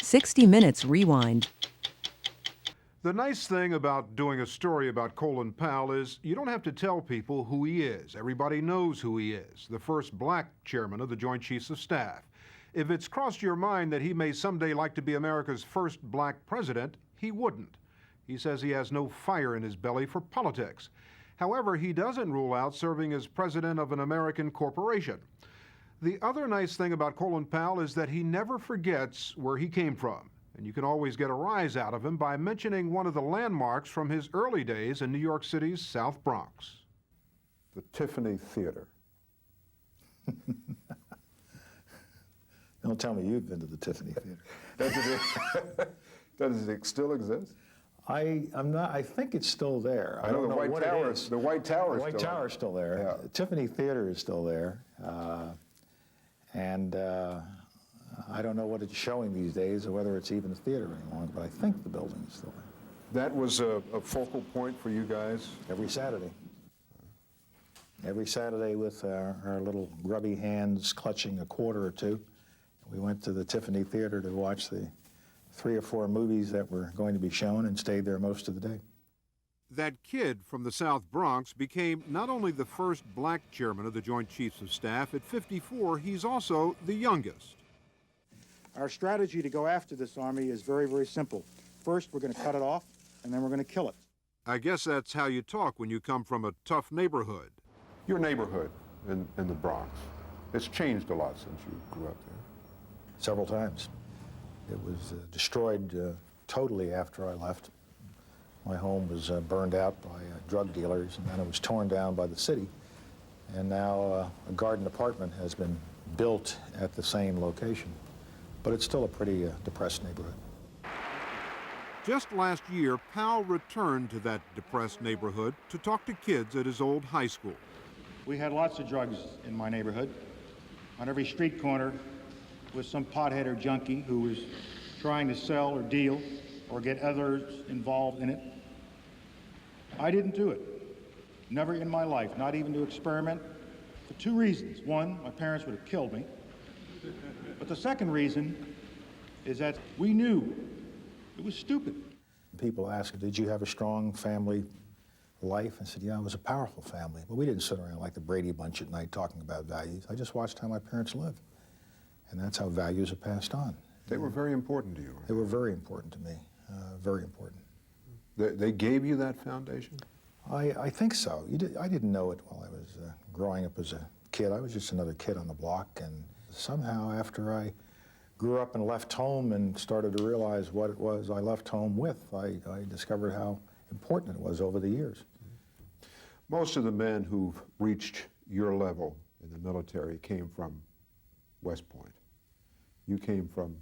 60 Minutes Rewind. The nice thing about doing a story about Colin Powell is you don't have to tell people who he is. Everybody knows who he is, the first black chairman of the Joint Chiefs of Staff. If it's crossed your mind that he may someday like to be America's first black president, he wouldn't. He says he has no fire in his belly for politics. However, he doesn't rule out serving as president of an American corporation. The other nice thing about Colin Powell is that he never forgets where he came from. And you can always get a rise out of him by mentioning one of the landmarks from his early days in New York City's South Bronx. The Tiffany Theater. Don't tell me you've been to the Tiffany Theater. Does it still exist? I'm not. I think it's still there. I know the White Tower. The White Tower. The White Tower is still there. Yeah. The Tiffany Theater is still there, and I don't know what it's showing these days or whether it's even a theater anymore. But I think the building is still there. That was a focal point for you guys. Every Saturday. Every Saturday, with our little grubby hands clutching a quarter or two, we went to the Tiffany Theater to watch the 3 or 4 movies that were going to be shown and stayed there most of the day. That kid from the South Bronx became not only the first black chairman of the Joint Chiefs of Staff, at 54, he's also the youngest. Our strategy to go after this army is very, very simple. First, we're going to cut it off, and then we're going to kill it. I guess that's how you talk when you come from a tough neighborhood. Your neighborhood in the Bronx, it's changed a lot since you grew up there. Several times. It was destroyed totally after I left. My home was burned out by drug dealers, and then it was torn down by the city. And now a garden apartment has been built at the same location. But it's still a pretty depressed neighborhood. Just last year, Powell returned to that depressed neighborhood to talk to kids at his old high school. We had lots of drugs in my neighborhood. On every street corner was some pothead or junkie who was trying to sell or deal or get others involved in it. I didn't do it. Never in my life, not even to experiment, for 2 reasons. One, my parents would have killed me. But the second reason is that we knew it was stupid. People ask, did you have a strong family life? I said, yeah, it was a powerful family. But we didn't sit around like the Brady Bunch at night talking about values. I just watched how my parents lived. And that's how values are passed on. They were very important to you. They were very important to me, very important. They gave you that foundation? I think so. I didn't know it while I was growing up as a kid. I was just another kid on the block, and somehow after I grew up and left home and started to realize what it was I left home with, I discovered how important it was over the years. Most of the men who've reached your level in the military came from West Point. You came from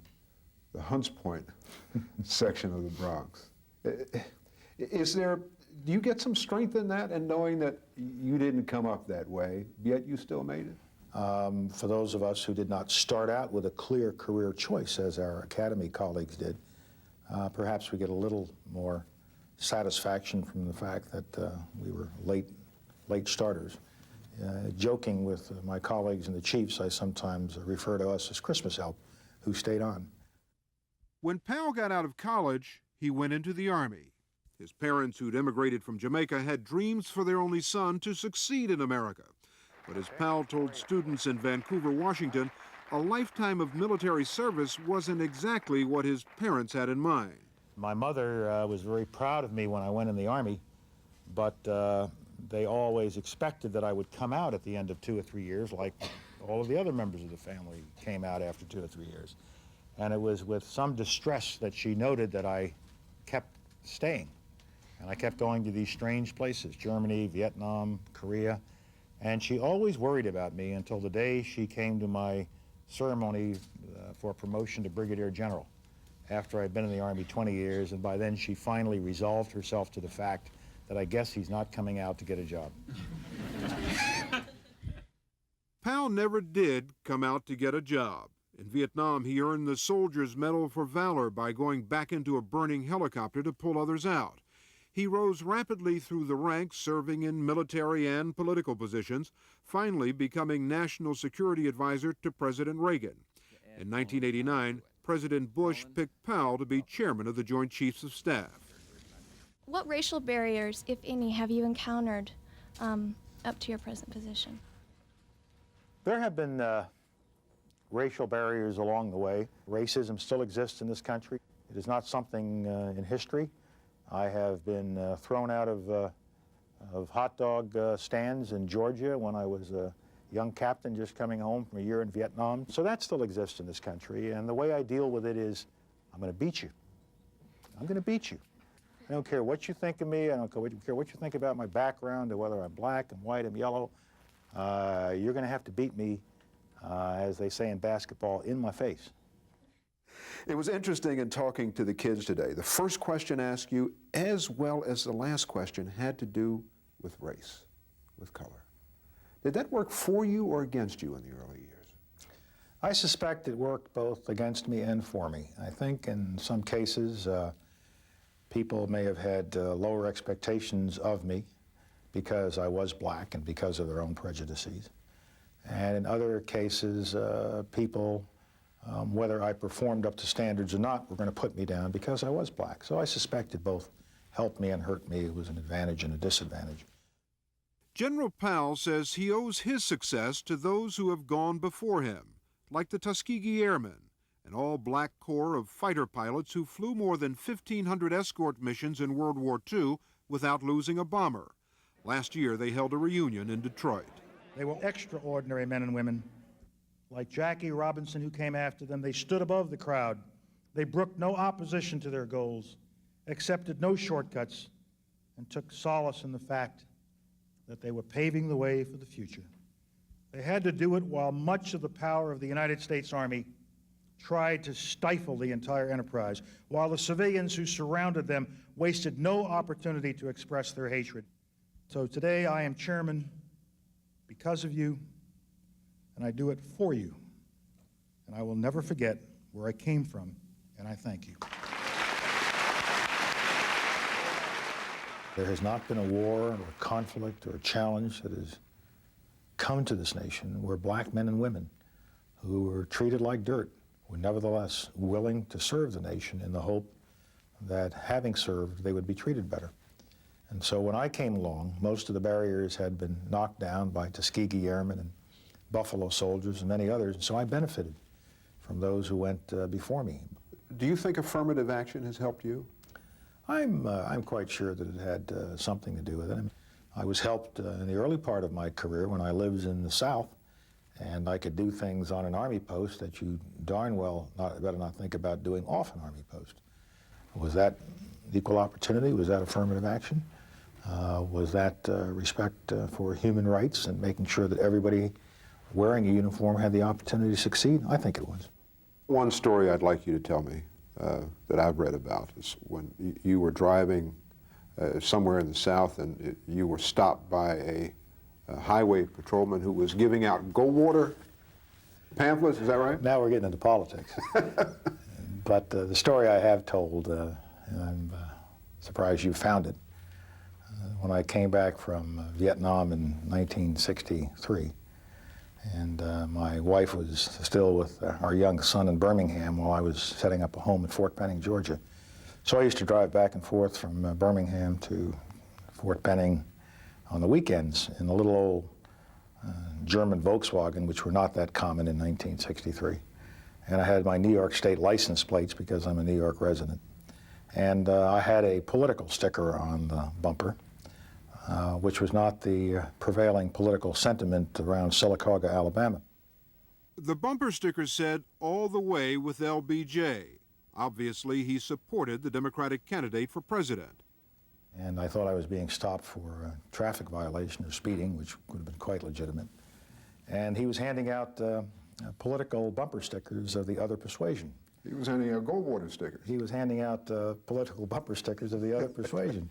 the Hunts Point section of the Bronx. Do you get some strength in that, and knowing that you didn't come up that way, yet you still made it? For those of us who did not start out with a clear career choice, as our academy colleagues did, perhaps we get a little more satisfaction from the fact that we were late starters. Joking with my colleagues in the Chiefs, I sometimes refer to us as Christmas help who stayed on. When Powell got out of college, he went into the Army. His parents, who'd immigrated from Jamaica, had dreams for their only son to succeed in America. But as Powell told students in Vancouver, Washington, a lifetime of military service wasn't exactly what his parents had in mind. My mother was very proud of me when I went in the Army, but they always expected that I would come out at the end of 2 or 3 years, like all of the other members of the family came out after 2 or 3 years. And it was with some distress that she noted that I kept staying. And I kept going to these strange places, Germany, Vietnam, Korea. And she always worried about me until the day she came to my ceremony for promotion to Brigadier General, after I'd been in the Army 20 years, and by then she finally resolved herself to the fact that I guess he's not coming out to get a job. Powell never did come out to get a job. In Vietnam, he earned the Soldier's Medal for Valor by going back into a burning helicopter to pull others out. He rose rapidly through the ranks, serving in military and political positions, finally becoming National Security Advisor to President Reagan. In 1989, President Bush picked Powell to be chairman of the Joint Chiefs of Staff. What racial barriers, if any, have you encountered up to your present position? There have been racial barriers along the way. Racism still exists in this country. It is not something in history. I have been thrown out of hot dog stands in Georgia when I was a young captain just coming home from a year in Vietnam. So that still exists in this country, and the way I deal with it is, I'm going to beat you. I'm going to beat you. I don't care what you think of me. I don't care what you think about my background, or whether I'm black, I'm white, I'm yellow. You're going to have to beat me, as they say in basketball, in my face. It was interesting in talking to the kids today. The first question asked you, as well as the last question, had to do with race, with color. Did that work for you or against you in the early years? I suspect it worked both against me and for me. I think in some cases, people may have had lower expectations of me because I was black and because of their own prejudices. And in other cases, people, whether I performed up to standards or not, were going to put me down because I was black. So I suspect it both helped me and hurt me. It was an advantage and a disadvantage. General Powell says he owes his success to those who have gone before him, like the Tuskegee Airmen, an all-black corps of fighter pilots who flew more than 1,500 escort missions in World War II without losing a bomber. Last year, they held a reunion in Detroit. They were extraordinary men and women. Like Jackie Robinson, who came after them, they stood above the crowd. They brooked no opposition to their goals, accepted no shortcuts, and took solace in the fact that they were paving the way for the future. They had to do it while much of the power of the United States Army tried to stifle the entire enterprise, while the civilians who surrounded them wasted no opportunity to express their hatred. So today I am chairman because of you, and I do it for you. And I will never forget where I came from, and I thank you. There has not been a war or conflict or challenge that has come to this nation where black men and women who were treated like dirt were nevertheless willing to serve the nation in the hope that, having served, they would be treated better. And so when I came along, most of the barriers had been knocked down by Tuskegee Airmen and Buffalo Soldiers and many others, and so I benefited from those who went before me. Do you think affirmative action has helped you? I'm quite sure that it had something to do with it. I was helped in the early part of my career when I lived in the South, and I could do things on an Army post that you darn well better not think about doing off an Army post. Was that equal opportunity? Was that affirmative action? Was that respect for human rights and making sure that everybody wearing a uniform had the opportunity to succeed? I think it was. One story I'd like you to tell me that I've read about is when you were driving somewhere in the South and you were stopped by a highway patrolman who was giving out Goldwater pamphlets, is that right? Now we're getting into politics. But the story I have told, and I'm surprised you found it, when I came back from Vietnam in 1963, and my wife was still with our young son in Birmingham while I was setting up a home in Fort Benning, Georgia. So I used to drive back and forth from Birmingham to Fort Benning on the weekends in a little old German Volkswagen, which were not that common in 1963. And I had my New York State license plates because I'm a New York resident. And I had a political sticker on the bumper, which was not the prevailing political sentiment around Sylacauga, Alabama. The bumper sticker said, "All the way with LBJ." Obviously, he supported the Democratic candidate for president. And I thought I was being stopped for a traffic violation or speeding, which would have been quite legitimate. And he was handing out political bumper stickers of the other persuasion. He was handing out Goldwater stickers. He was handing out political bumper stickers of the other persuasion.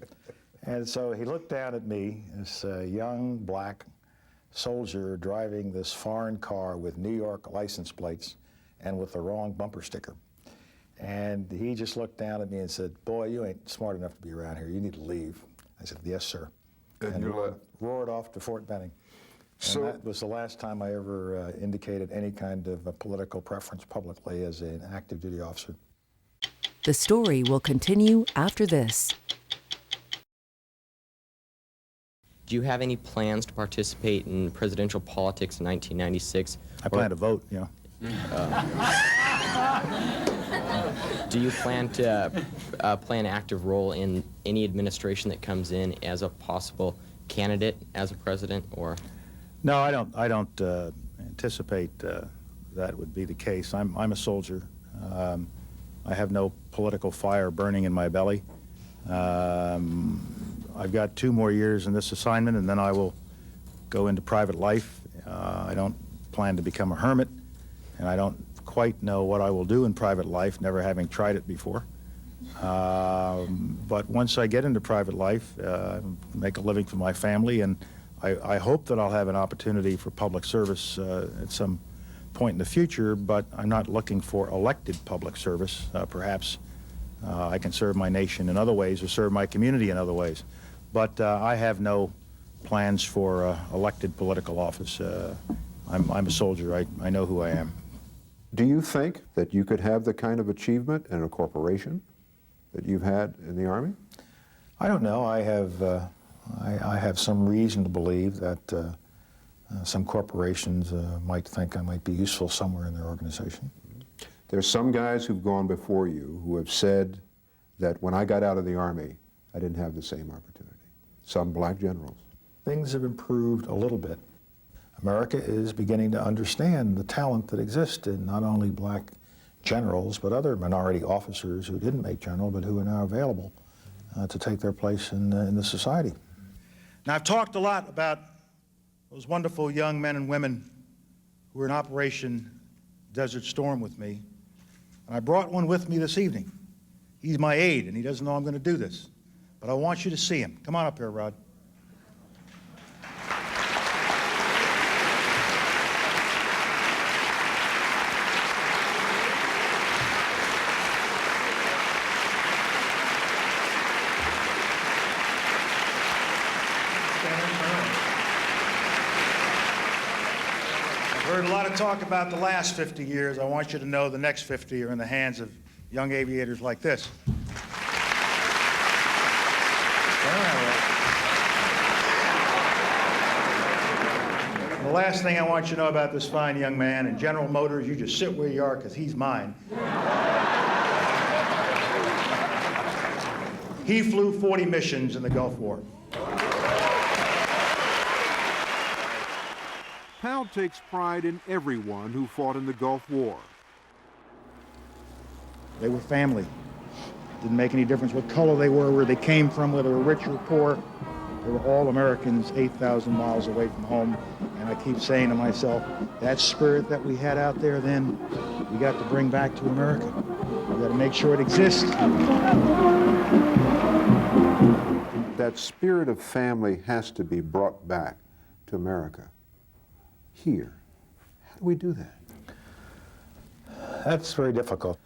And so he looked down at me, this young black soldier driving this foreign car with New York license plates and with the wrong bumper sticker. And he just looked down at me and said, "Boy, you ain't smart enough to be around here. You need to leave." I said, "Yes, sir." And you left. Roared off to Fort Benning. So that was the last time I ever indicated any kind of a political preference publicly as an active duty officer. The story will continue after this. Do you have any plans to participate in presidential politics in 1996? I plan to vote, you know. Do you plan to play an active role in any administration that comes in as a possible candidate as a president, or? No, I don't anticipate that would be the case. I'm a soldier. I have no political fire burning in my belly. I've got 2 more years in this assignment, and then I will go into private life. I don't plan to become a hermit, and I don't quite know what I will do in private life, never having tried it before. But once I get into private life, make a living for my family, and I hope that I'll have an opportunity for public service at some point in the future, but I'm not looking for elected public service. Perhaps I can serve my nation in other ways or serve my community in other ways. But I have no plans for elected political office. I'm a soldier. I know who I am. do you think that you could have the kind of achievement in a corporation that you've had in the Army? I don't know. I have some reason to believe that some corporations might think I might be useful somewhere in their organization. There's some guys who've gone before you who have said that when I got out of the Army, I didn't have the same opportunity. Some black generals. Things have improved a little bit. America is beginning to understand the talent that exists in not only black generals, but other minority officers who didn't make general, but who are now available to take their place in the society. Now, I've talked a lot about those wonderful young men and women who were in Operation Desert Storm with me, and I brought one with me this evening. He's my aide, and he doesn't know I'm going to do this, but I want you to see him. Come on up here, Rod. I've heard a lot of talk about the last 50 years. I want you to know the next 50 are in the hands of young aviators like this. The last thing I want you to know about this fine young man, and General Motors, you just sit where you are because he's mine. He flew 40 missions in the Gulf War. Powell takes pride in everyone who fought in the Gulf War. They were family. Didn't make any difference what color they were, where they came from, whether they were rich or poor. They were all Americans 8,000 miles away from home. And I keep saying to myself, that spirit that we had out there then, we got to bring back to America. We got to make sure it exists. That spirit of family has to be brought back to America. Here. How do we do that? That's very difficult.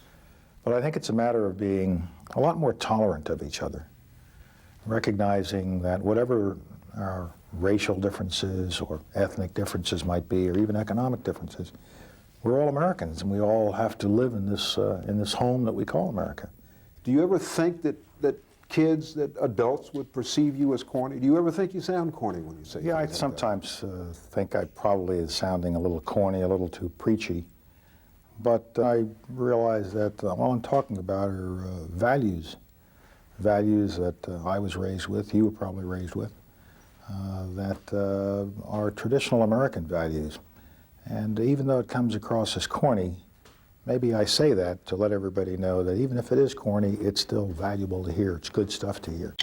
But I think it's a matter of being a lot more tolerant of each other, recognizing that whatever our racial differences or ethnic differences might be, or even economic differences, we're all Americans, and we all have to live in this home that we call America. Do you ever think that kids, that adults would perceive you as corny? Do you ever think you sound corny when you say Yeah, I things like sometimes think I probably is sounding a little corny, a little too preachy. But I realize that all I'm talking about are values that I was raised with, you were probably raised with, that are traditional American values. And even though it comes across as corny, maybe I say that to let everybody know that even if it is corny, it's still valuable to hear. It's good stuff to hear.